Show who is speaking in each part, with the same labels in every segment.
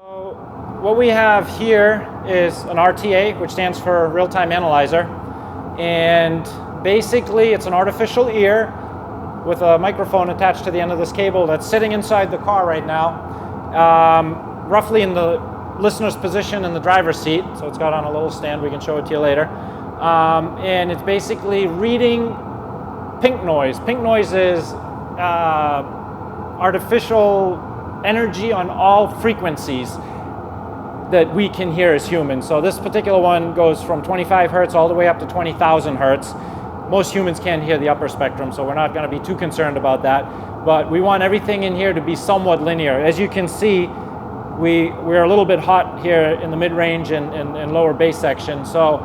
Speaker 1: So what we have here is an RTA, which stands for real-time analyzer, and basically it's an artificial ear with a microphone attached to the end of this cable that's sitting inside the car right now, roughly in the listener's position in the driver's seat. So it's got on a little stand, we can show it to you later. And it's basically reading pink noise. Pink noise is artificial energy on all frequencies that we can hear as humans. So this particular one goes from 25 hertz all the way up to 20,000 hertz. Most humans can't hear the upper spectrum, so we're not going to be too concerned about that. But we want everything in here to be somewhat linear. As you can see, we're a little bit hot here in the mid-range and lower bass section. So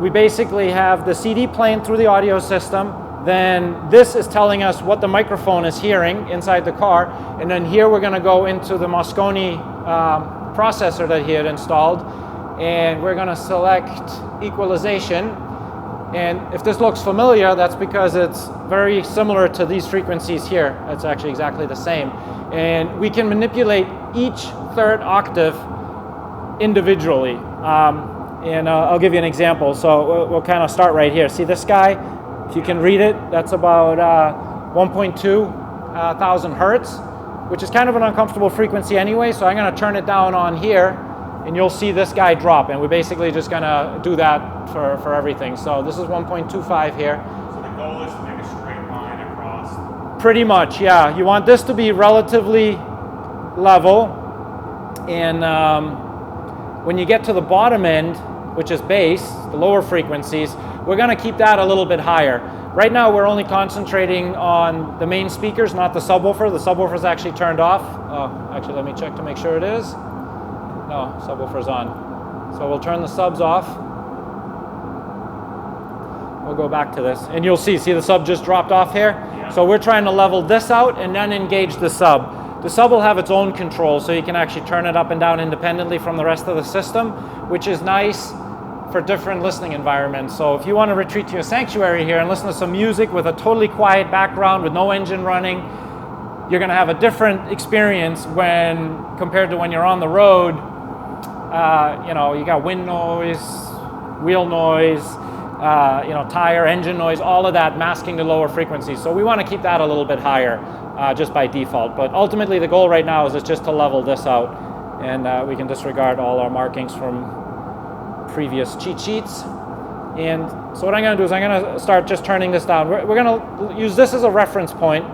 Speaker 1: we basically have the CD playing through the audio system. Then this is telling us what the microphone is hearing inside the car. And then here we're going to go into the Moscone processor that he had installed. And we're going to select equalization. And if this looks familiar, that's because it's very similar to these frequencies here. It's actually exactly the same. And we can manipulate each third octave individually. And I'll give you an example. So we'll kind of start right here. See this guy? If you can read it, that's about 1.2 thousand hertz, which is kind of an uncomfortable frequency anyway. So I'm going to turn it down on here, and you'll see this guy drop. And we're basically just going to do that for everything. So this is 1.25 here.
Speaker 2: So the goal is to make a straight line across.
Speaker 1: Pretty much, yeah. You want this to be relatively level. And when you get to the bottom end, which is bass, the lower frequencies, we're going to keep that a little bit higher. Right now we're only concentrating on the main speakers, not the subwoofer. The subwoofer is actually turned off. Actually, let me check to make sure it is. No, subwoofer's on. So we'll turn the subs off. We'll go back to this. And you'll see the sub just dropped off here?
Speaker 2: Yeah.
Speaker 1: So we're trying to level this out and then engage the sub. The sub will have its own control, so you can actually turn it up and down independently from the rest of the system, which is nice for different listening environments. So if you want to retreat to your sanctuary here and listen to some music with a totally quiet background with no engine running, you're going to have a different experience compared to when you're on the road. You got wind noise, wheel noise, tire, engine noise, all of that masking the lower frequencies. So we want to keep that a little bit higher just by default. But ultimately the goal right now is just to level this out, and we can disregard all our markings from previous cheat sheets. And so what I'm going to do is I'm going to start just turning this down. We're going to use this as a reference point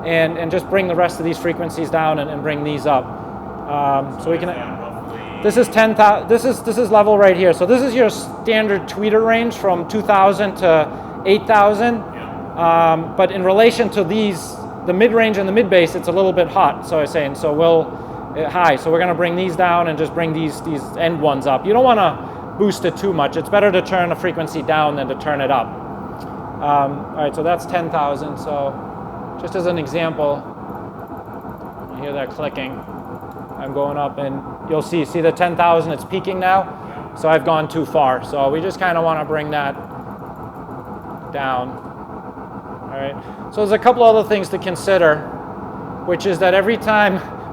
Speaker 1: and just bring the rest of these frequencies down and bring these up. So we can. This is 10,000. This is level right here. So this is your standard tweeter range from 2,000 to 8,000.
Speaker 2: Yeah.
Speaker 1: But in relation to these, the mid-range and the mid-bass, it's a little bit hot. So I was saying, so high. So we're going to bring these down and just bring these end ones up. You don't want to boost it too much. It's better to turn a frequency down than to turn it up. All right, so that's 10,000. So just as an example, you hear that clicking. I'm going up, and you'll see the 10,000, it's peaking now. So I've gone too far. So we just kind of want to bring that down. All right. So there's a couple other things to consider, which is that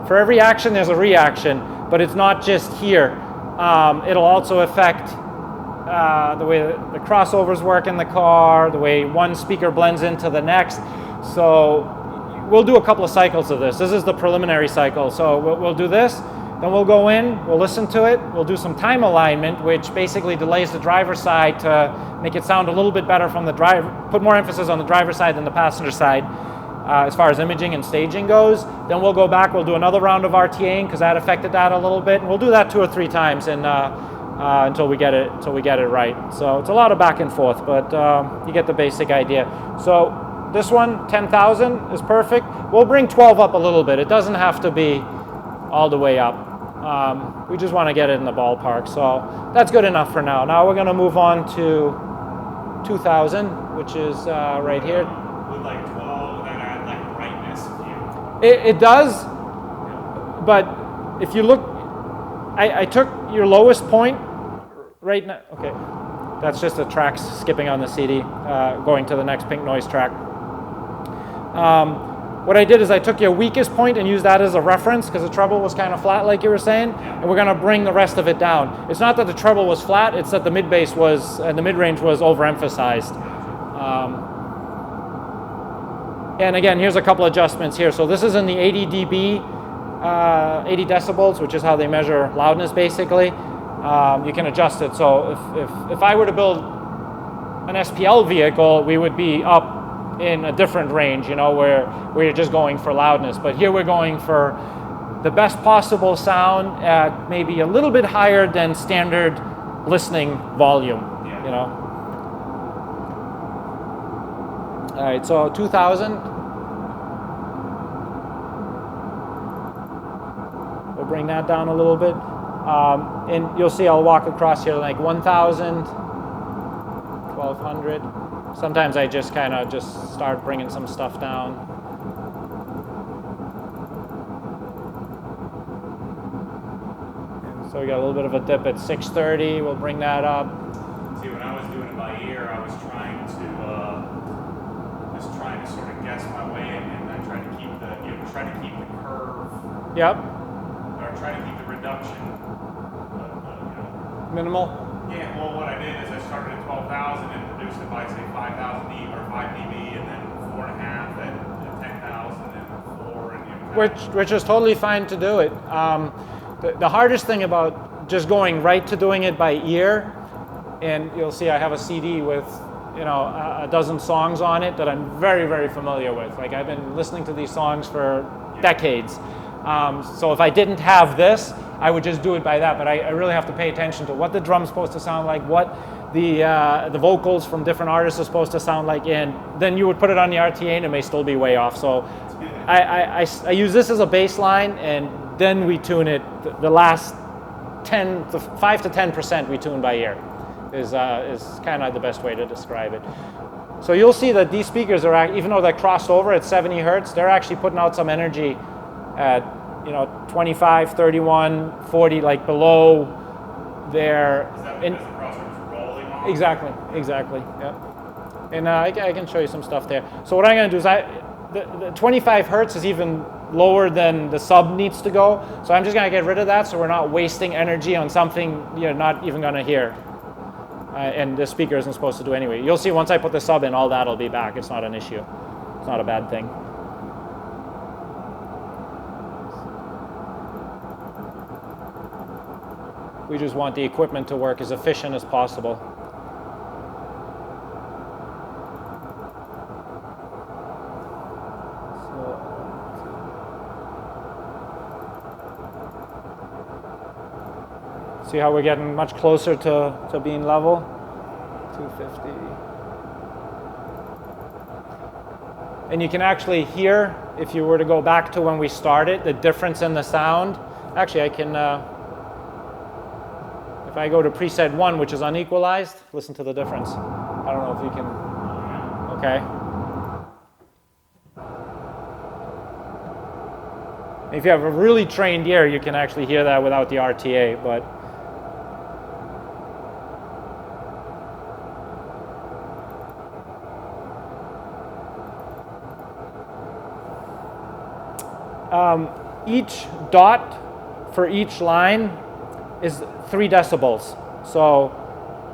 Speaker 1: for every action, there's a reaction, but it's not just here. It'll also affect the way the crossovers work in the car, the way one speaker blends into the next. So we'll do a couple of cycles of this. This is the preliminary cycle. So we'll do this, then we'll go in, we'll listen to it, we'll do some time alignment, which basically delays the driver's side to make it sound a little bit better from the driver, put more emphasis on the driver's side than the passenger side. As far as imaging and staging goes. Then we'll go back, we'll do another round of RTAing because that affected that a little bit, and we'll do that 2 or 3 times until we get it right. So it's a lot of back and forth, but you get the basic idea. So this one, 10,000 is perfect. We'll bring 12 up a little bit. It doesn't have to be all the way up. We just want to get it in the ballpark. So that's good enough for now. Now we're going to move on to 2,000, which is right here.
Speaker 2: With like 12, then add like brightness view.
Speaker 1: It does, but if you look, I took your lowest point right now. Okay, that's just the tracks skipping on the CD, going to the next pink noise track. what I did is I took your weakest point and used that as a reference because the treble was kind of flat like you were saying, and we're going to bring the rest of it down. It's not that the treble was flat, it's that the mid-bass was, and the mid-range was overemphasized. And again, here's a couple adjustments here. So this is in the 80 dB, 80 decibels, which is how they measure loudness basically. You can adjust it. So if I were to build an SPL vehicle, we would be up in a different range, you know, where you're just going for loudness. But here we're going for the best possible sound at maybe a little bit higher than standard listening volume, you know. All right, so 2000. We'll bring that down a little bit. And you'll see I'll walk across here like 1000, 1200. Sometimes I just kind of just start bringing some stuff down. And so we got a little bit of a dip at 630. We'll bring that up.
Speaker 2: See, when I was doing it by ear, I was trying to sort of guess my way in, and I tried to keep the curve.
Speaker 1: Yep.
Speaker 2: Or try to keep the reduction.
Speaker 1: Minimal.
Speaker 2: Yeah. Well, what I did is I started at 12,000 and reduced it by say 5,000 dB or 5 dB, and then 4.5 and 10,000 and 4, and
Speaker 1: which is totally fine to do it. The hardest thing about just going right to doing it by ear, and you'll see I have a CD with, you know, a dozen songs on it that I'm very, very familiar with. Like I've been listening to these songs for decades. So if I didn't have this, I would just do it by that. But I really have to pay attention to what the drum's supposed to sound like, what the vocals from different artists are supposed to sound like, and then you would put it on the RTA and it may still be way off. So I use this as a baseline, and then we tune it. The last 5 to 10% we tune by ear is kind of the best way to describe it. So you'll see that these speakers are, even though they're crossed over at 70 hertz, they're actually putting out some energy at 25, 31, 40, like below their.
Speaker 2: Is that because the crossover's rolling on?
Speaker 1: Exactly. Yeah. And I can show you some stuff there. So what I'm going to do is the 25 hertz is even lower than the sub needs to go. So I'm just going to get rid of that so we're not wasting energy on something you're not even going to hear. And the speaker isn't supposed to do anyway. You'll see once I put the sub in, all that'll be back. It's not an issue. It's not a bad thing. We just want the equipment to work as efficient as possible. See how we're getting much closer to being level? 250. And you can actually hear, if you were to go back to when we started, the difference in the sound. Actually, I can, if I go to preset 1, which is unequalized, listen to the difference. I don't know if you can, okay. If you have a really trained ear, you can actually hear that without the RTA, but each dot for each line is 3 decibels. So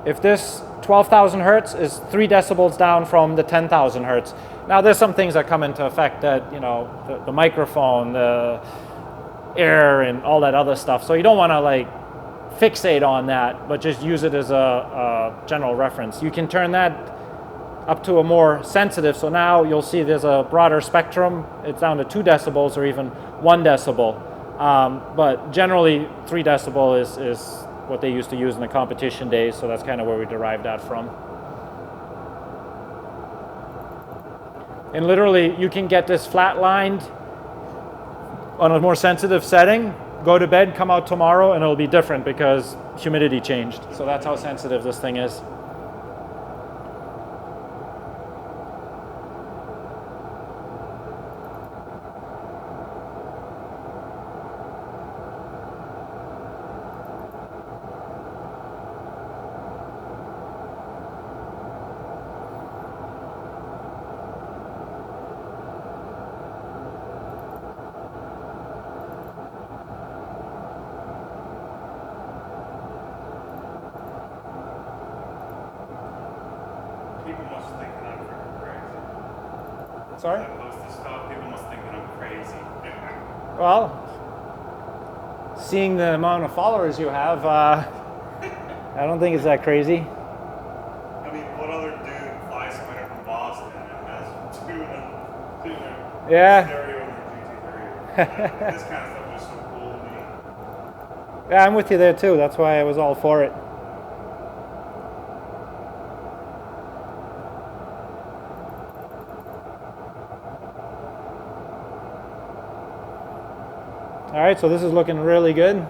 Speaker 1: if this 12,000 hertz is 3 decibels down from the 10,000 hertz. Now there's some things that come into effect that, the microphone, the air, and all that other stuff. So you don't want to like fixate on that, but just use it as a general reference. You can turn that up to a more sensitive. So now you'll see there's a broader spectrum. It's down to 2 decibels or even 1 decibel. But generally 3 decibel is what they used to use in the competition days. So that's kind of where we derived that from. And literally you can get this flatlined on a more sensitive setting, go to bed, come out tomorrow, and it'll be different because humidity changed. So that's how sensitive this thing is.
Speaker 2: People must think that I'm freaking crazy.
Speaker 1: Sorry?
Speaker 2: I post this stuff, people must think that I'm crazy.
Speaker 1: Well, seeing the amount of followers you have, I don't think it's that crazy.
Speaker 2: I mean, what other dude flies somewhere from Boston and has two stereo in their GT3? This kind of stuff is so cool to me.
Speaker 1: Yeah, I'm with you there too. That's why I was all for it. All right, so this is looking really good.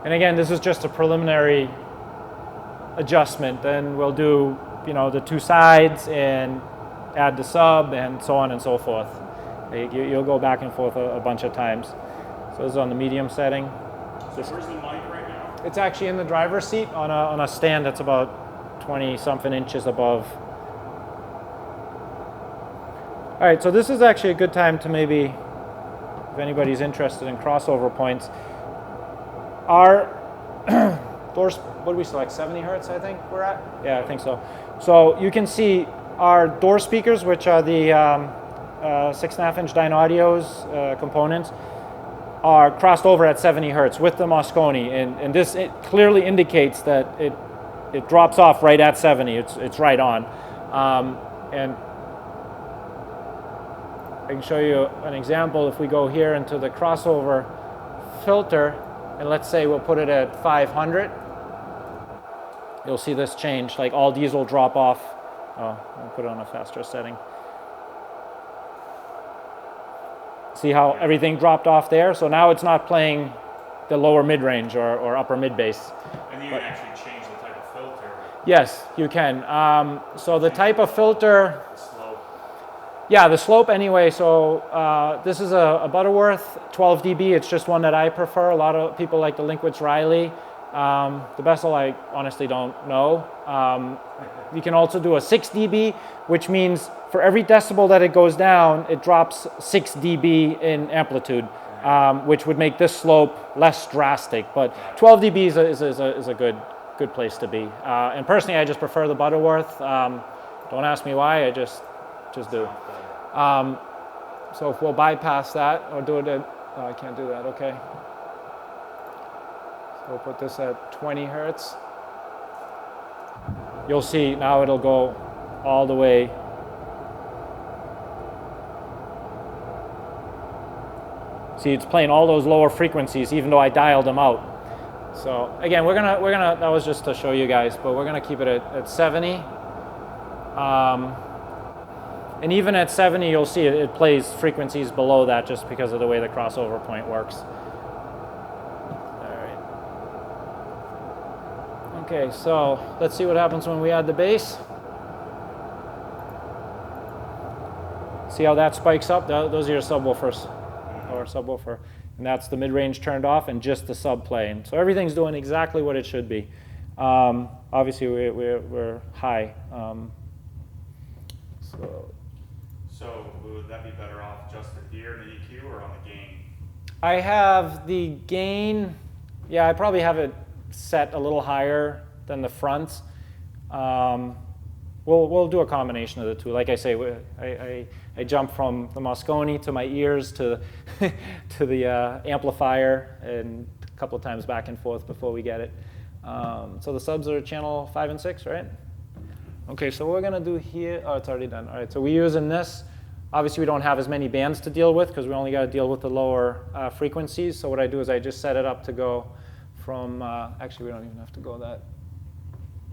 Speaker 1: And again, this is just a preliminary adjustment. Then we'll do, the two sides and add the sub and so on and so forth. You'll go back and forth a bunch of times. So this is on the medium setting.
Speaker 2: So where's the mic right now?
Speaker 1: It's actually in the driver's seat on a stand that's about 20-something inches above. All right, so this is actually a good time to maybe, if anybody's interested in crossover points, our doors, what do we select, 70 hertz I think we're at? Yeah, I think so. So you can see our door speakers, which are the 6.5 inch Dynaudios components, are crossed over at 70 hertz with the Moscone, and this it clearly indicates that it drops off right at 70. It's right on, and I can show you an example. If we go here into the crossover filter, and let's say we'll put it at 500, you'll see this change. Like all these will drop off. Oh, I'll put it on a faster setting. See how everything dropped off there? So now it's not playing the lower mid-range or upper mid-bass.
Speaker 2: And you can actually change the type of filter.
Speaker 1: Yes, you can. So the type of filter,
Speaker 2: The slope.
Speaker 1: yeah, the slope anyway. So this is a Butterworth 12 dB. It's just one that I prefer. A lot of people like the Linkwitz Riley. The Bessel I honestly don't know. You can also do a 6 dB, which means for every decibel that it goes down, it drops 6 dB in amplitude, which would make this slope less drastic. But 12 dB is a good place to be. And personally, I just prefer the Butterworth. Don't ask me why, I just do. So if we'll bypass that or do it at, oh, I can't do that, okay. So we'll put this at 20 hertz. You'll see now it'll go all the way. See, it's playing all those lower frequencies even though I dialed them out. So again, we're gonna that was just to show you guys, but we're gonna keep it at 70. And even at 70, you'll see it plays frequencies below that just because of the way the crossover point works. All right. Okay, so let's see what happens when we add the bass. See how that spikes up? Those are your subwoofers, or subwoofer. And that's the mid-range turned off and just the sub playing. So everything's doing exactly what it should be. Obviously, we're high.
Speaker 2: So would that be better off just here in the EQ or on the gain?
Speaker 1: I have the gain, yeah, I probably have it set a little higher than the fronts. We'll do a combination of the two. Like I say, I jump from the Moscone to my ears to to the amplifier, and a couple of times back and forth before we get it. So the subs are channel 5 and 6, right? Okay, so what we're gonna do here, oh, it's already done. All right, so we're using this. Obviously, we don't have as many bands to deal with because we only got to deal with the lower frequencies. So what I do is I just set it up to go from, actually, we don't even have to go that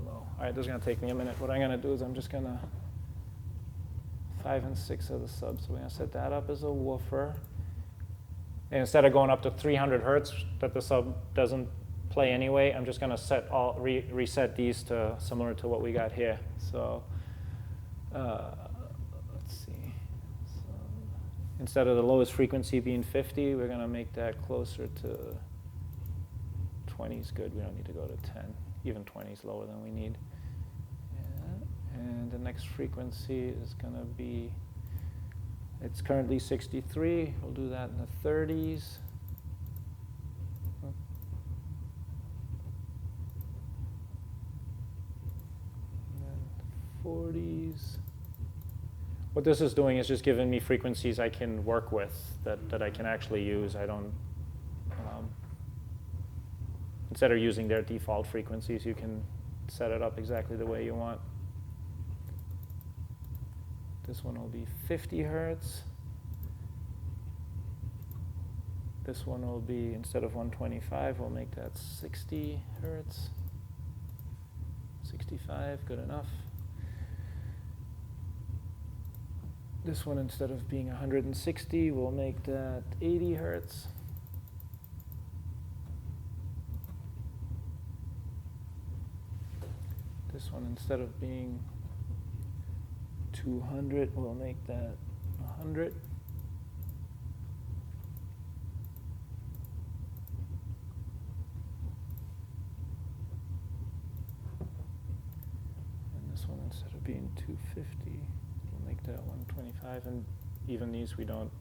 Speaker 1: low. All right, this is going to take me a minute. What I'm going to do is I'm just going to 5 and 6 of the subs. So we're going to set that up as a woofer. And instead of going up to 300 hertz that the sub doesn't play anyway, I'm just going to set reset these to similar to what we got here. So let's see. So instead of the lowest frequency being 50, we're going to make that closer to 20 is good. We don't need to go to 10. Even 20 is lower than we need. Yeah. And the next frequency is going to be, it's currently 63. We'll do that in the 30s. 40s. What this is doing is just giving me frequencies I can work with, that I can actually use. I don't, instead of using their default frequencies, you can set it up exactly the way you want. This one will be 50 hertz. This one will be, instead of 125, we'll make that 60 hertz. 65, good enough. This one, instead of being 160, we'll make that 80 hertz. This one, instead of being 200, we'll make that 100. And this one, instead of being 250, we'll make that 125. And even these we don't.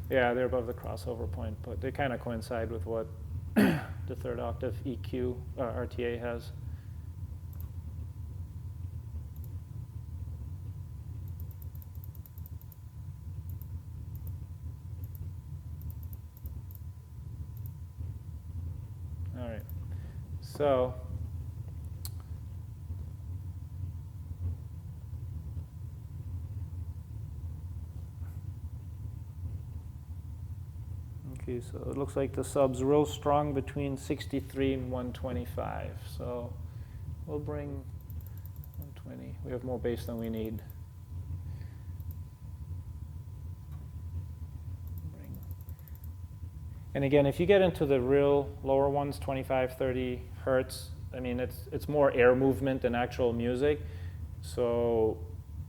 Speaker 1: Yeah, they're above the crossover point, but they kind of coincide with what the third octave EQ RTA has. All right, so okay, so it looks like the sub's real strong between 63 and 125. So we'll bring 120. We have more bass than we need. And again, if you get into the real lower ones, 25, 30 hertz, I mean, it's more air movement than actual music. So,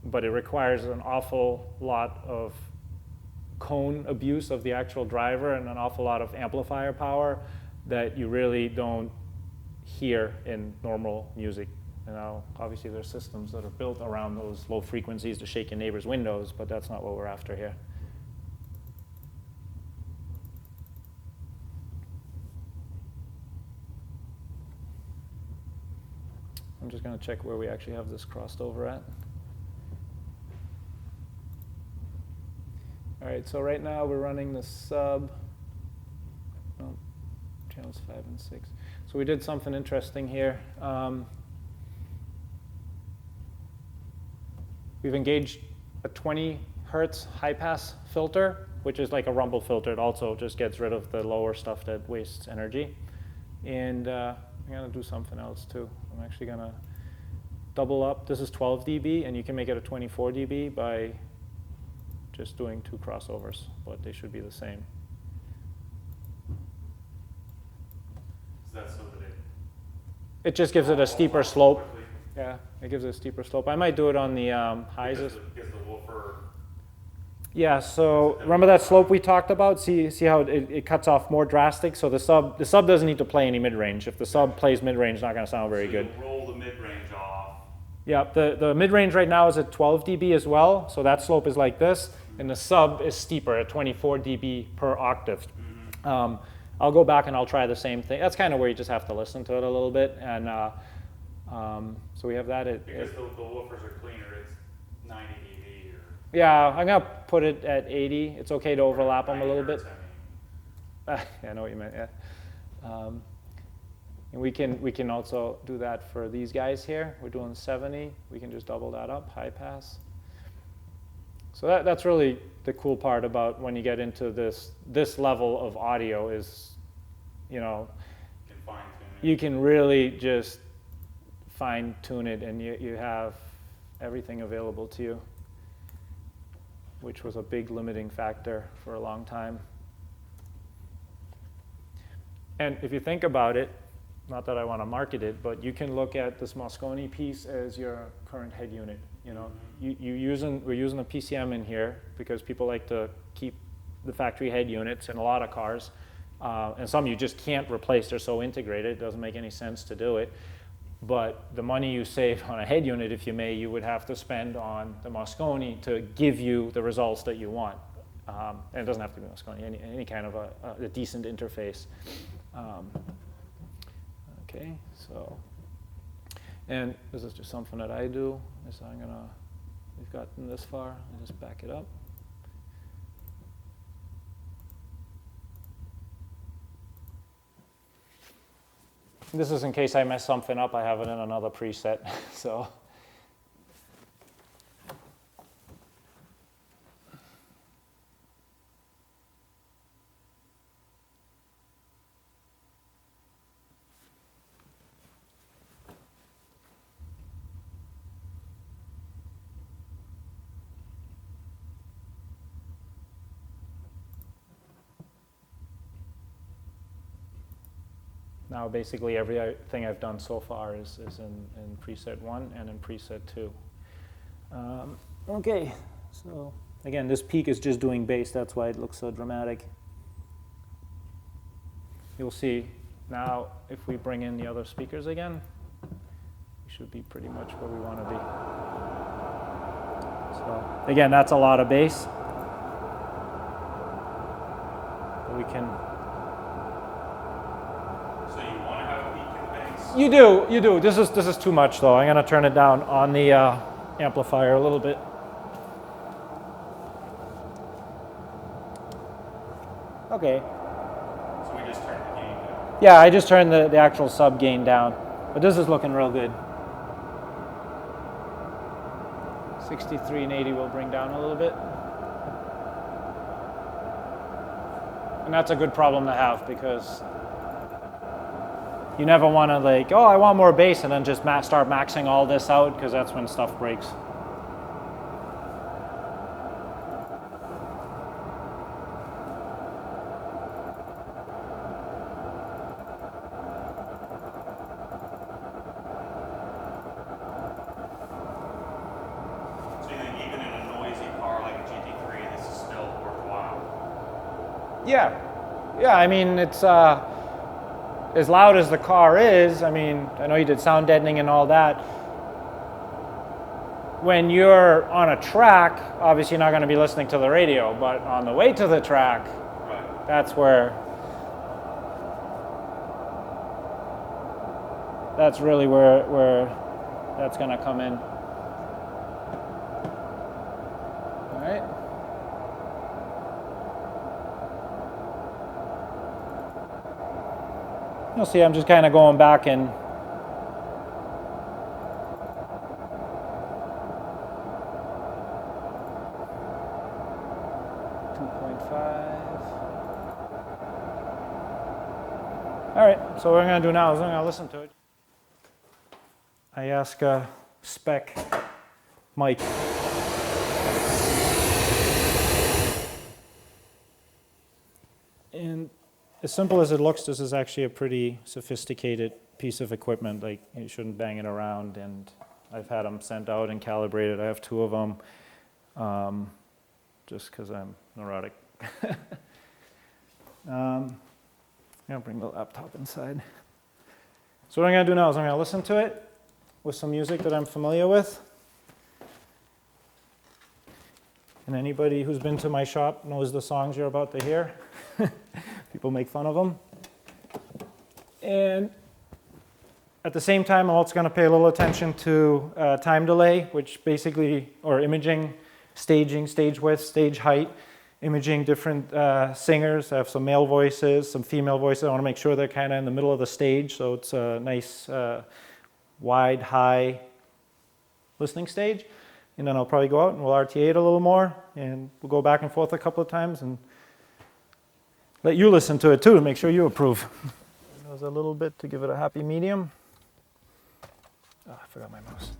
Speaker 1: but it requires an awful lot of cone abuse of the actual driver and an awful lot of amplifier power that you really don't hear in normal music. You know, obviously there's systems that are built around those low frequencies to shake your neighbor's windows, but that's not what we're after here. I'm just going to check where we actually have this crossed over at. All right, so right now we're running the sub, channels 5 and 6. So we did something interesting here. We've engaged a 20 hertz high pass filter, which is like a rumble filter. It also just gets rid of the lower stuff that wastes energy. And I'm going to do something else too. I'm actually going to double up. This is 12 dB, and you can make it a 24 dB by just doing 2 crossovers, but they should be the same.
Speaker 2: Is that so that
Speaker 1: it just gives it a steeper slope. Yeah, it gives it a steeper slope. I might do it on the highs.
Speaker 2: Because the woofer.
Speaker 1: Yeah, so remember that slope we talked about? See how it cuts off more drastic? So the sub doesn't need to play any mid-range. If the sub plays mid-range, it's not going to sound very good.
Speaker 2: So you roll the mid-range off.
Speaker 1: Yeah, the mid-range right now is at 12 dB as well, so that slope is like this, and the sub is steeper at 24 dB per octave. Mm-hmm. I'll go back and I'll try the same thing. That's kind of where you just have to listen to it a little bit, and so we have that.
Speaker 2: Because the woofers are cleaner, it's 90 dB. Or
Speaker 1: yeah, I'm going to put it at 80. It's okay to overlap them a little bit. Yeah, I know what you meant, yeah. And we can also do that for these guys here. We're doing 70. We can just double that up, high pass. So that's really the cool part about when you get into this level of audio is, you know, you can really just fine tune it, and you have everything available to you, which was a big limiting factor for a long time. And if you think about it, not that I want to market it, but you can look at this Moscone piece as your current head unit. You know, we're using a PCM in here because people like to keep the factory head units in a lot of cars, and some you just can't replace. They're so integrated, it doesn't make any sense to do it. But the money you save on a head unit, if you may, you would have to spend on the Moscone to give you the results that you want. And it doesn't have to be Moscone, any kind of a decent interface. Okay, so, And this is just something that I do. So we've gotten this far. I'll just back it up. This is in case I mess something up. I have it in another preset. So. Now basically everything I've done so far is in preset 1 and in preset 2. Okay, so again, this peak is just doing bass. That's why it looks so dramatic. You'll see now if we bring in the other speakers again, we should be pretty much where we want to be. So again, that's a lot of bass. But we can. You do. This is too much though. I'm going to turn it down on the amplifier a little bit. Okay.
Speaker 2: So we just turned the gain down?
Speaker 1: Yeah, I just turned the actual sub gain down. But this is looking real good. 63 and 80 will bring down a little bit. And that's a good problem to have because you never want to like, oh, I want more bass, and then just start maxing all this out, because that's when stuff breaks.
Speaker 2: So you think even in a noisy car like a GT3, this is still worthwhile?
Speaker 1: Yeah. Yeah, I mean, it's as loud as the car is. I mean, I know you did sound deadening and all that. When you're on a track, obviously you're not going to be listening to the radio, but on the way to the track,
Speaker 2: Right.
Speaker 1: that's really where that's going to come in. All right. You'll see I'm just kind of going back and All right, so what I'm going to do now is I'm going to listen to it. I ask spec mic. And as simple as it looks, this is actually a pretty sophisticated piece of equipment. Like, you shouldn't bang it around, and I've had them sent out and calibrated. I have 2 of them, just because I'm neurotic. I'm going to bring the laptop inside. So what I'm going to do now is I'm going to listen to it with some music that I'm familiar with. And anybody who's been to my shop knows the songs you're about to hear. People make fun of them. And at the same time, I'm also going to pay a little attention to time delay, which basically, or imaging, staging, stage width, stage height, imaging different singers. I have some male voices, some female voices. I want to make sure they're kind of in the middle of the stage, so it's a nice wide, high listening stage. And then I'll probably go out and we'll RTA it a little more, and we'll go back and forth a couple of times and let you listen to it too to make sure you approve. There's a little bit to give it a happy medium. Oh, I forgot my mouse.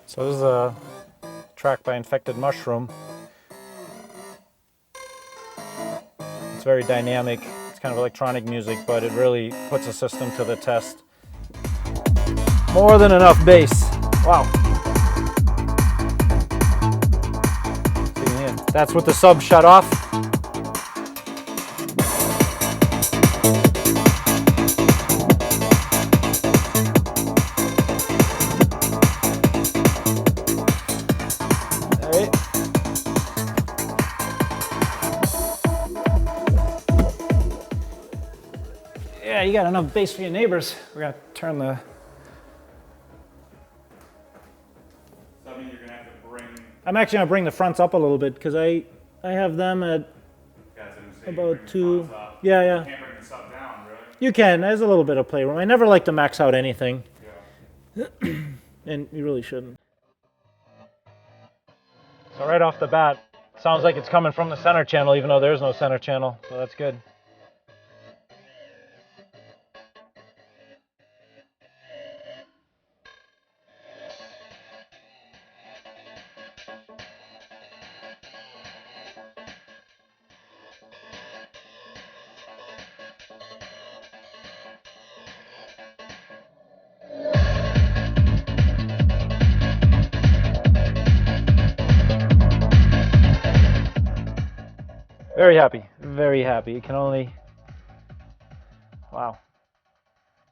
Speaker 1: So this is a track by Infected Mushroom. It's very dynamic. It's kind of electronic music, but it really puts the system to the test. More than enough bass. Wow. That's with the sub shut off. All right. you got enough bass for your neighbors. We're gonna turn the...
Speaker 2: So I mean you're gonna have to bring...
Speaker 1: I'm actually gonna bring the fronts up a little bit because I have them at about 2. Yeah, yeah.
Speaker 2: You can't bring the sub down, really.
Speaker 1: You can. There's a little bit of playroom. I never like to max out anything.
Speaker 2: Yeah.
Speaker 1: And you really shouldn't. So right off the bat, sounds like it's coming from the center channel, even though there's no center channel. So that's good. Very happy, very happy. You can only, wow.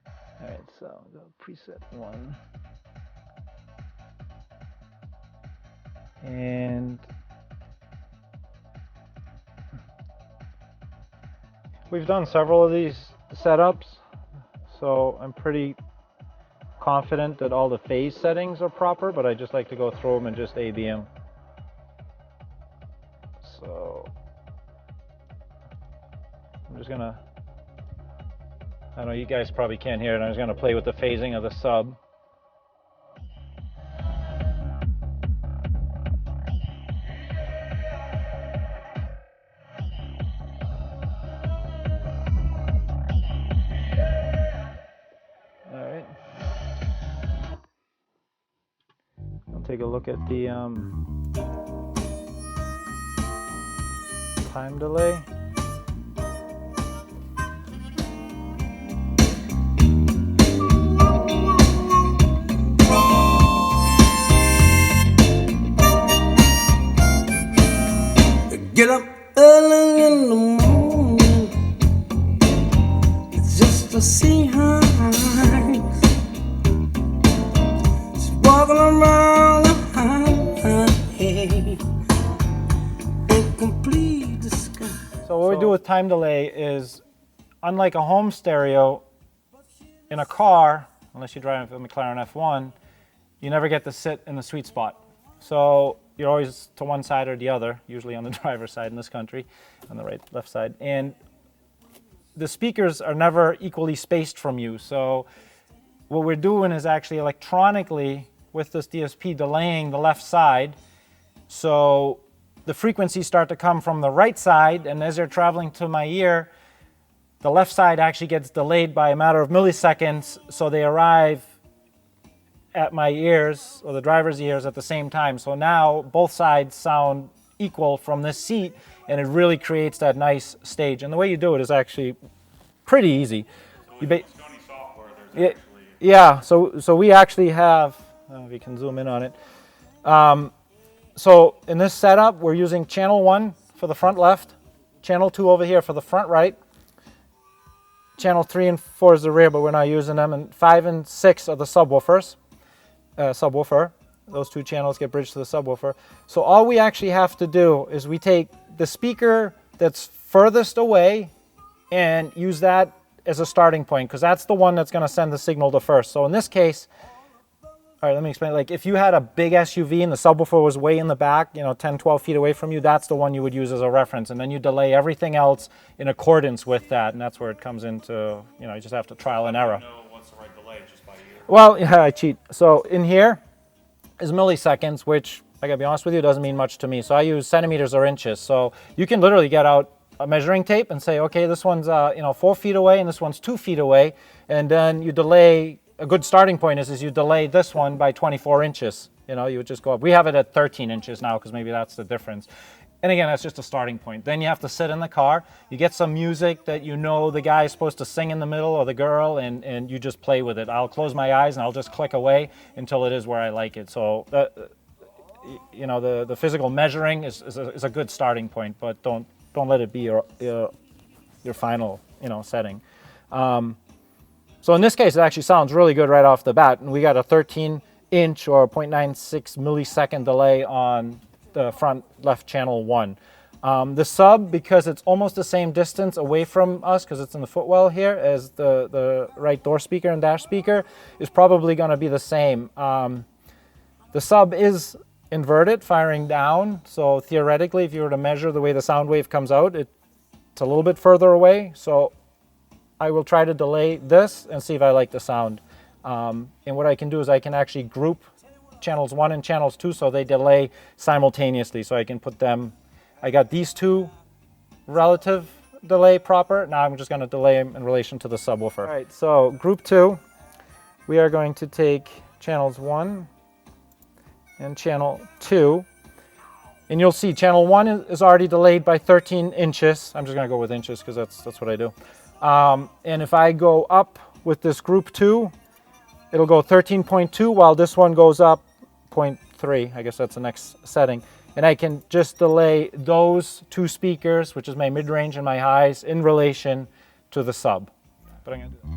Speaker 1: All right, so go preset 1. And we've done several of these setups, so I'm pretty confident that all the phase settings are proper, but I just like to go through them and just A/B them. So I'm just gonna, I know you guys probably can't hear it, I'm just gonna play with the phasing of the sub. Alright. I'll take a look at the time delay.
Speaker 3: Get up early in the morning just to see her eyes. She's walking around the highway in complete disguise.
Speaker 1: So what we do with time delay is, unlike a home stereo, in a car, unless you drive a McLaren F1, you never get to sit in the sweet spot. So you're always to one side or the other, usually on the driver's side in this country, on the left side. And the speakers are never equally spaced from you. So what we're doing is actually electronically, with this DSP, delaying the left side. So the frequencies start to come from the right side, and as they're traveling to my ear, the left side actually gets delayed by a matter of milliseconds, so they arrive at my ears, or the driver's ears, at the same time. So now both sides sound equal from this seat, and it really creates that nice stage. And the way you do it is actually pretty easy.
Speaker 2: So with Sony software, there's actually...
Speaker 1: Yeah, so we actually have, if you can zoom in on it. So in this setup, we're using channel 1 for the front left, channel 2 over here for the front right, channel 3 and 4 is the rear, but we're not using them, and 5 and 6 are the subwoofers. Subwoofer. Those 2 channels get bridged to the subwoofer. So all we actually have to do is we take the speaker that's furthest away and use that as a starting point, because that's the one that's going to send the signal to first. So in this case, all right, let me explain. Like if you had a big SUV and the subwoofer was way in the back, 10, 12 feet away from you, that's the one you would use as a reference. And then you delay everything else in accordance with that. And that's where it comes into, you just have to trial and error.
Speaker 2: What's the right delay just by ear?
Speaker 1: Well, yeah, I cheat. So in here is milliseconds, which I gotta be honest with you, doesn't mean much to me. So I use centimeters or inches. So you can literally get out a measuring tape and say, okay, this one's 4 feet away and this one's 2 feet away, and then you delay. A good starting point is you delay this one by 24 inches. You would just go up. We have it at 13 inches now because maybe that's the difference. And again, that's just a starting point. Then you have to sit in the car. You get some music that the guy is supposed to sing in the middle, or the girl, and you just play with it. I'll close my eyes and I'll just click away until it is where I like it. So, the physical measuring is a good starting point, but don't let it be your final setting. So in this case, it actually sounds really good right off the bat, and we got a 13-inch or 0.96 millisecond delay on the front left channel 1. The sub, because it's almost the same distance away from us, because it's in the footwell here, as the right door speaker and dash speaker, is probably going to be the same. The sub is inverted, firing down, so theoretically, if you were to measure the way the sound wave comes out, it's a little bit further away, so I will try to delay this and see if I like the sound. And what I can do is I can actually group channels 1 and channels 2 so they delay simultaneously, so I can put them, I got these two relative delay proper, now I'm just going to delay them in relation to the subwoofer. All right, so group 2, we are going to take channels 1 and channel 2, and you'll see channel 1 is already delayed by 13 inches. I'm just going to go with inches because that's what I do. And if I go up with this group 2, it'll go 13.2 while this one goes up 0.3. I guess that's the next setting. And I can just delay those two speakers, which is my mid-range and my highs, in relation to the sub. But I'm going to do that.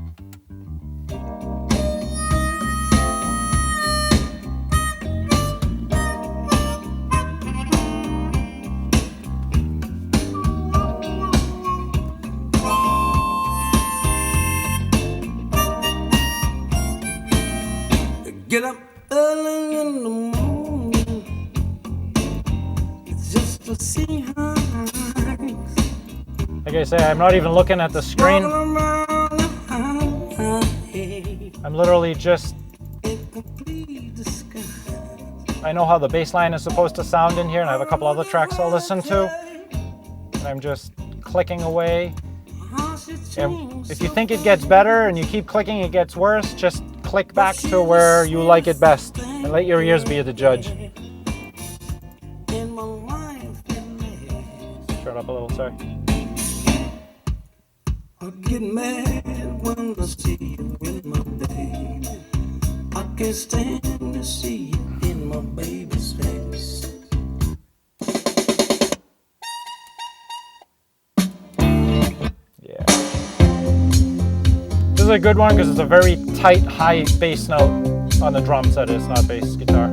Speaker 3: Get up early in the morning just to see her.
Speaker 1: Like I say, I'm not even looking at the screen. I'm literally just, I know how the bass line is supposed to sound in here, and I have a couple other tracks I'll listen to. And I'm just clicking away. And if you think it gets better and you keep clicking, it gets worse, just click back to where you like it best and let your ears be the judge. Shut up a little, sorry.
Speaker 3: I get mad when I see you in my baby. I can't stand to see you in my baby's face.
Speaker 1: Yeah. This is a good one because it's a very tight, high bass note on the drums, that is, not bass guitar.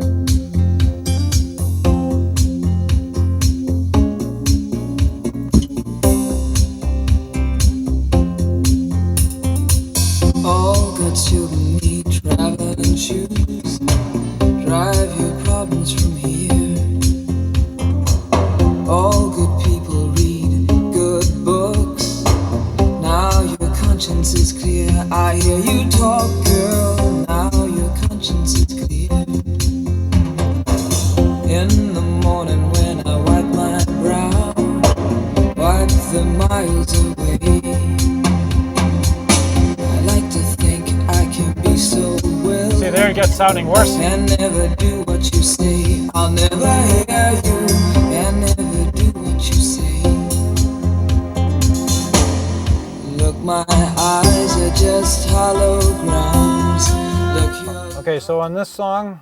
Speaker 3: All good children need traveling shoes. Drive your problems from here. All good people read good books. Now your conscience is clear. I hear you talk, girl. Now your conscience is clear. In the morning when I wipe my brow, wipe the miles away. I like to think I can be so well.
Speaker 1: See, there it gets sounding worse.
Speaker 3: And never do what you say. I'll never hear you and never do what you say. Look, my eyes are just holograms. Look,
Speaker 1: Okay, so on this song,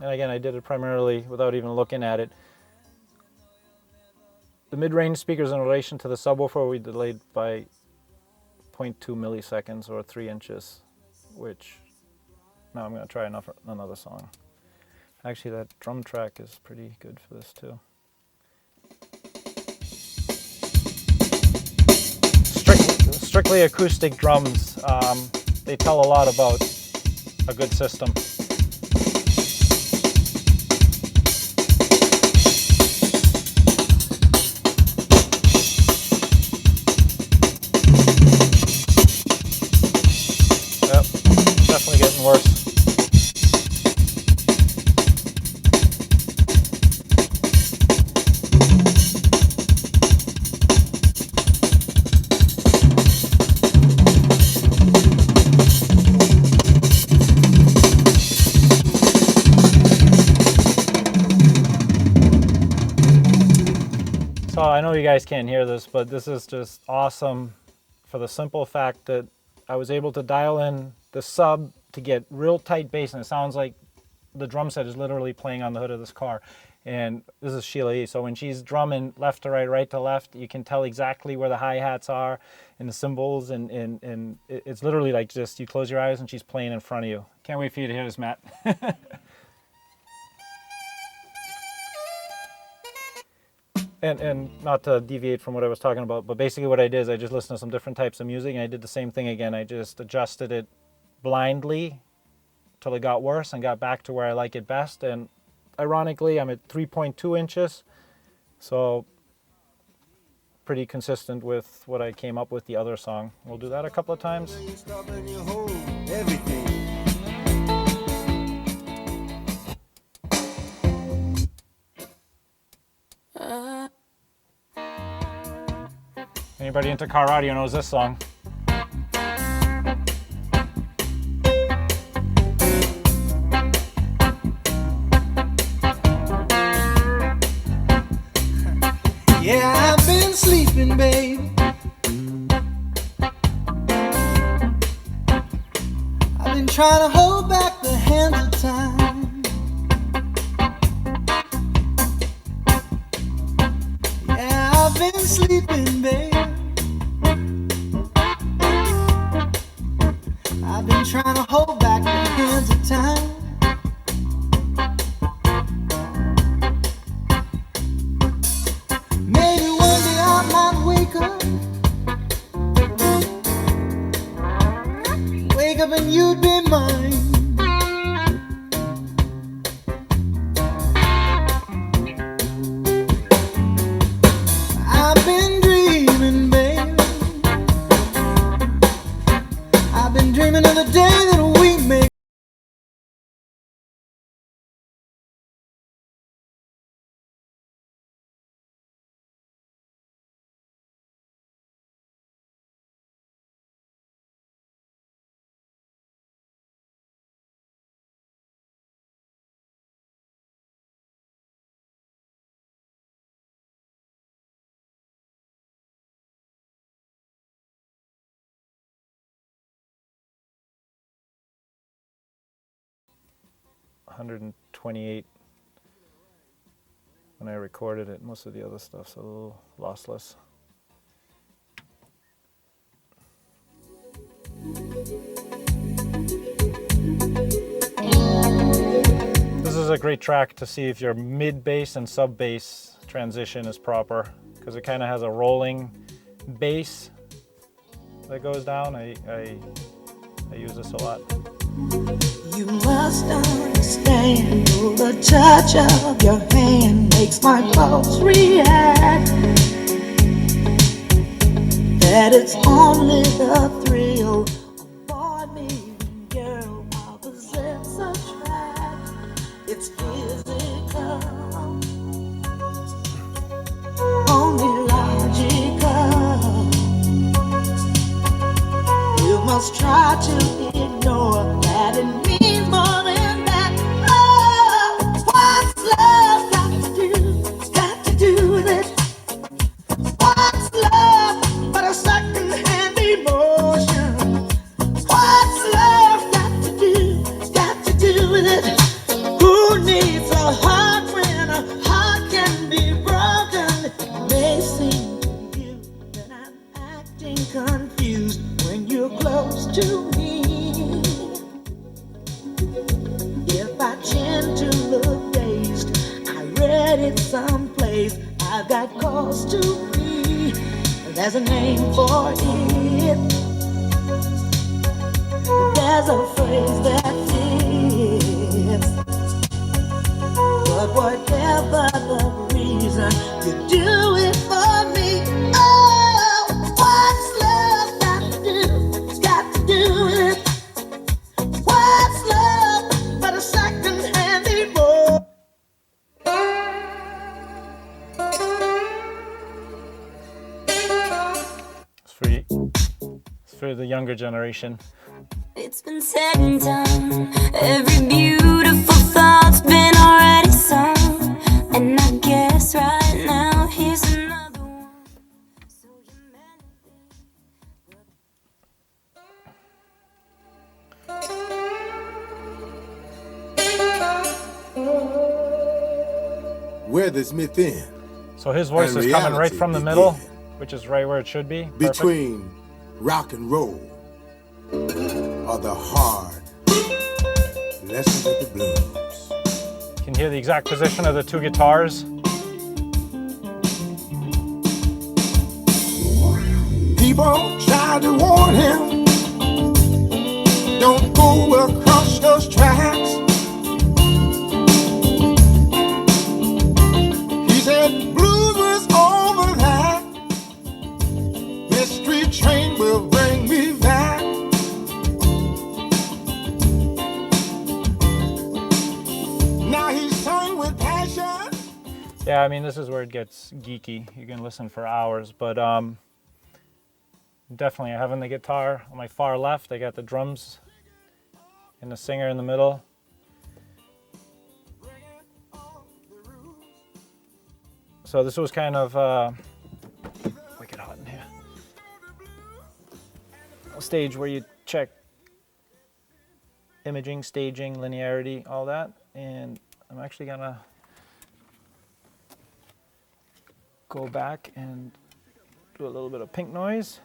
Speaker 1: and again, I did it primarily without even looking at it. The mid-range speakers in relation to the subwoofer, we delayed by 0.2 milliseconds or 3 inches, which now I'm going to try another song. Actually, that drum track is pretty good for this too. Strictly acoustic drums, they tell a lot about a good system. Yep, definitely getting worse. So I know you guys can't hear this, but this is just awesome for the simple fact that I was able to dial in the sub to get real tight bass, and it sounds like the drum set is literally playing on the hood of this car. And this is Sheila E. So when she's drumming left to right, right to left, you can tell exactly where the hi-hats are and the cymbals, and it's literally like just you close your eyes and she's playing in front of you. Can't wait for you to hear this, Matt. And not to deviate from what I was talking about, but basically what I did is I just listened to some different types of music, and I did the same thing again. I just adjusted it blindly till it got worse and got back to where I like it best. And ironically, I'm at 3.2 inches, so pretty consistent with what I came up with the other song. We'll do that a couple of times. Anybody into car audio knows this song.
Speaker 3: Yeah, I've been sleeping, babe. I've been trying to hold back the hands of time. Yeah, I've been sleeping, babe. I've been trying to hold back the hands of time. Maybe one day I might wake up and you'd be mine. I've been dreaming, baby. I've been dreaming of the day that we make.
Speaker 1: $128 when I recorded it. Most of the other stuff's a little lossless. This is a great track to see if your mid bass and sub bass transition is proper, because it kind of has a rolling bass that goes down. I use this a lot.
Speaker 3: You must understand, the touch of your hand makes my pulse react. That it's only the thrill of boy meeting girl opposites attract. It's physical, only logical. You must try to ignore that it means more than that. Oh, what's love got to do? Got to do with it. What's love but a second-hand emotion? What's love got to do? Got to do with it. Who needs a heart when a heart can be broken? It may seem to you that I'm acting confused when you're close to me. If I tend to look dazed, I read it someplace. I've got cause to be. There's a name for it. There's a phrase that fits. But whatever the reason, you do it for me. Oh, what's love got to do? It's got to do with it. What's love but a second-hand emotion?
Speaker 1: It's for the younger generation.
Speaker 4: It's been said and done. Every beautiful thought's been already sung. And I guess right now here's another one. So
Speaker 5: Where this myth ends.
Speaker 1: So his voice
Speaker 5: And
Speaker 1: is coming right
Speaker 5: reality
Speaker 1: from the middle,
Speaker 5: begins.
Speaker 1: which is right where it should be. Perfect.
Speaker 5: Between rock and roll are the hard lessons of the blues.
Speaker 1: You can hear the exact position of the two guitars.
Speaker 5: people tried to warn him, don't go across those tracks. He said blues was over that. Mystery train will bring me back. Now he's sung with passion.
Speaker 1: Yeah, I mean, this is where it gets geeky. You can listen for hours, but definitely I have the guitar on my far left. I got the drums and the singer in the middle. So this was kind of wicked hot in here. A stage where you check imaging, staging, linearity, all that. And I'm actually gonna go back and do a little bit of pink noise.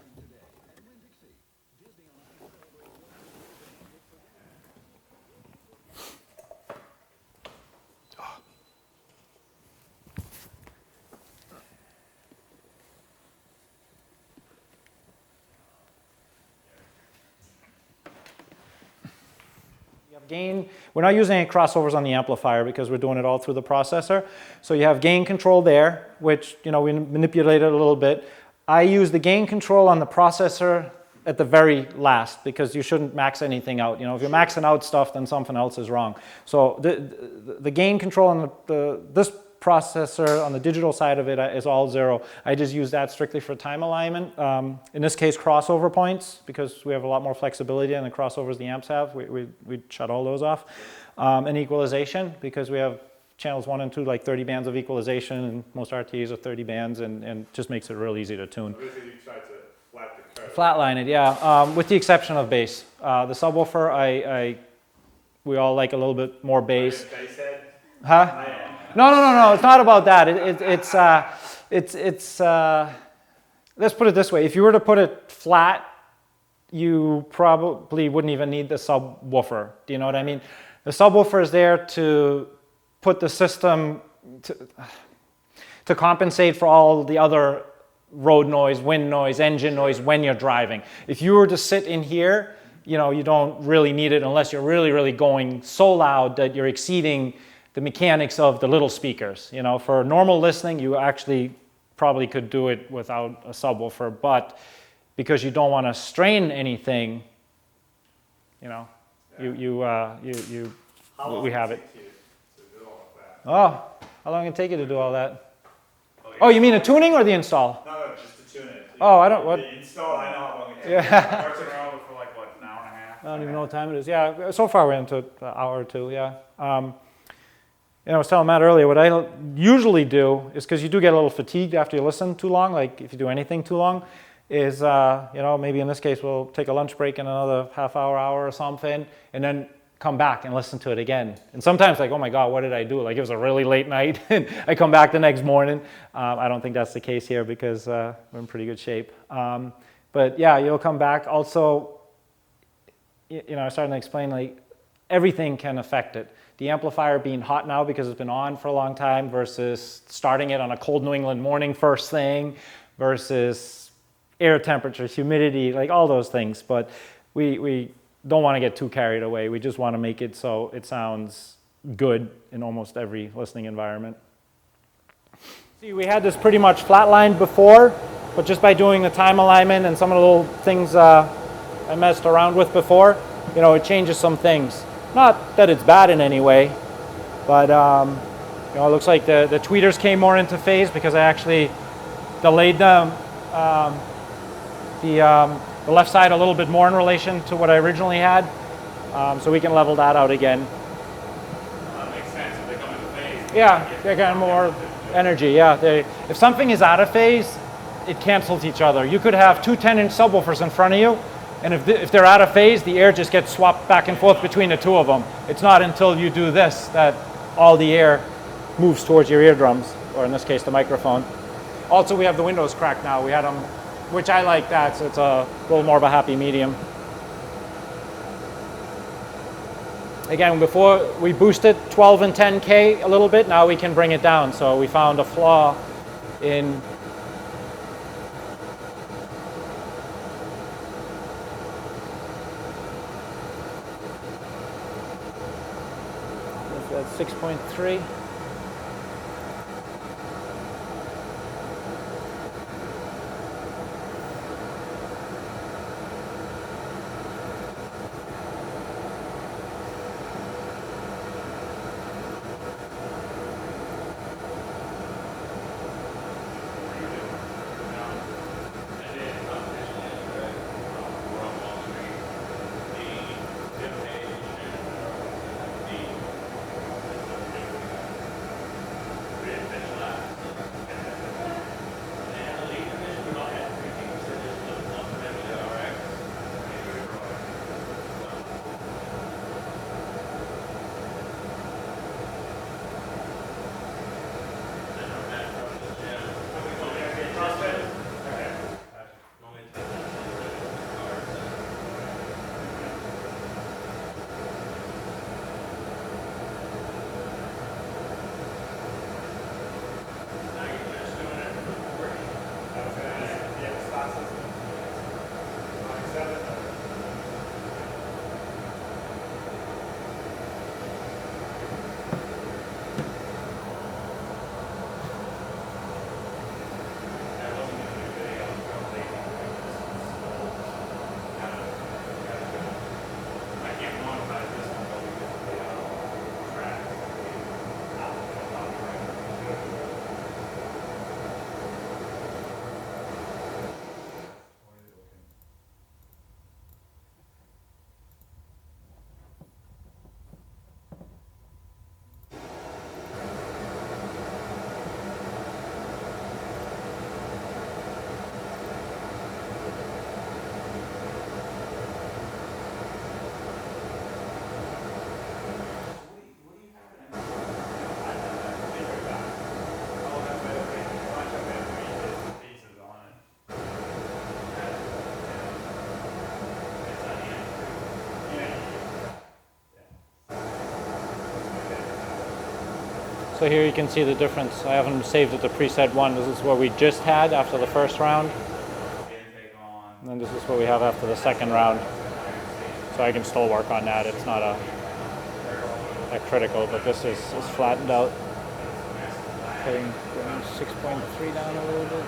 Speaker 1: Gain, we're not using any crossovers on the amplifier because we're doing it all through the processor. So you have gain control there, which, you know, we manipulate it a little bit. I use the gain control on the processor at the very last because you shouldn't max anything out. You know, if you're maxing out stuff, then something else is wrong. So the gain control on this processor on the digital side of it is all 0. I just use that strictly for time alignment. In this case, crossover points, because we have a lot more flexibility than the crossovers the amps have. We shut all those off. And equalization, because we have channels 1 and 2, like 30 bands of equalization, and most RTAs are 30 bands, and just makes it real easy to tune.
Speaker 2: Basically, you try to
Speaker 1: Flatline it, yeah, with the exception of bass. The subwoofer, we all like a little bit more bass.
Speaker 2: Bass head?
Speaker 1: Huh? No, it's not about that. Let's put it this way. If you were to put it flat, you probably wouldn't even need the subwoofer. Do you know what I mean? The subwoofer is there to put the system to compensate for all the other road noise, wind noise, engine noise when you're driving. If you were to sit in here, you know, you don't really need it unless you're really, really going so loud that you're exceeding the mechanics of the little speakers. You know, for normal listening, you actually probably could do it without a subwoofer, but because you don't want to strain anything, you know, we have it. Oh, how long did it take you to do all that? Oh, you mean the tuning or the install?
Speaker 2: No, just to tune it.
Speaker 1: Oh, I don't. What?
Speaker 2: The install, I know how long it takes.
Speaker 1: Yeah.
Speaker 2: Works around for like what, an hour and a half?
Speaker 1: I don't even know what time it is. Yeah, so far we're into an hour or two. Yeah. You know, I was telling Matt earlier, what I usually do is, because you do get a little fatigued after you listen too long, like if you do anything too long, is, you know, maybe in this case we'll take a lunch break in another half hour or something, and then come back and listen to it again. And sometimes like, oh my God, what did I do? Like it was a really late night, and I come back the next morning. I don't think that's the case here because we're in pretty good shape. But yeah, you'll come back. Also, you know, I was starting to explain, like, everything can affect it. The amplifier being hot now because it's been on for a long time versus starting it on a cold New England morning first thing versus air temperature, humidity, like all those things. But we don't want to get too carried away. We just want to make it so it sounds good in almost every listening environment. See, we had this pretty much flatlined before, but just by doing the time alignment and some of the little things I messed around with before, you know, it changes some things. Not that it's bad in any way, but you know, it looks like the tweeters came more into phase because I actually delayed them, the left side a little bit more in relation to what I originally had, so we can level that out again.
Speaker 2: That makes sense. If they come into phase.
Speaker 1: Yeah, they got more energy. Yeah, if something is out of phase, it cancels each other. You could have two 10-inch subwoofers in front of you, and if they're out of phase, the air just gets swapped back and forth between the two of them. It's not until you do this that all the air moves towards your eardrums, or in this case, the microphone. Also, we have the windows cracked now. We had them, which I like that, so it's a little more of a happy medium. Again, before we boosted 12 and 10K a little bit, now we can bring it down. So we found a flaw in 6.3. So here you can see the difference. I haven't saved it to preset 1. This is what we just had after the first round. And then this is what we have after the second round. So I can still work on that. It's not that critical, but this is flattened out. Putting 6.3 down a little bit.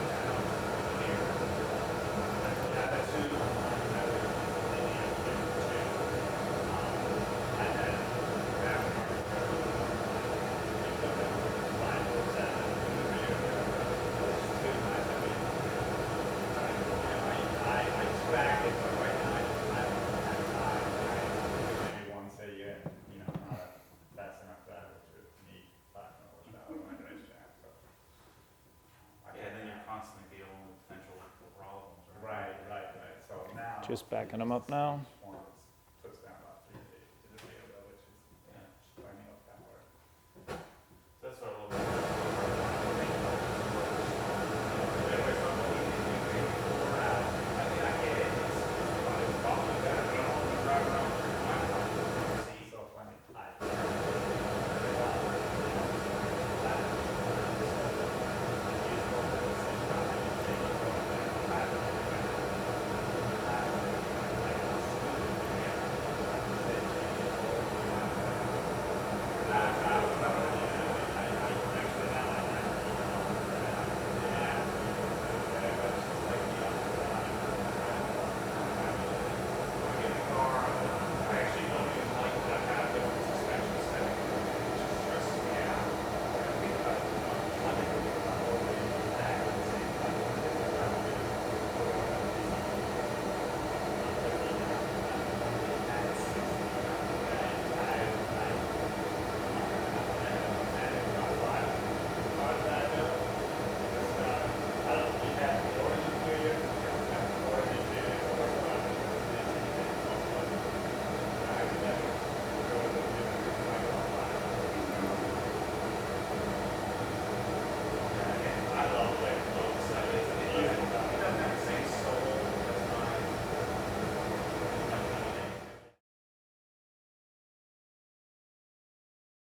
Speaker 1: Just backing them up now.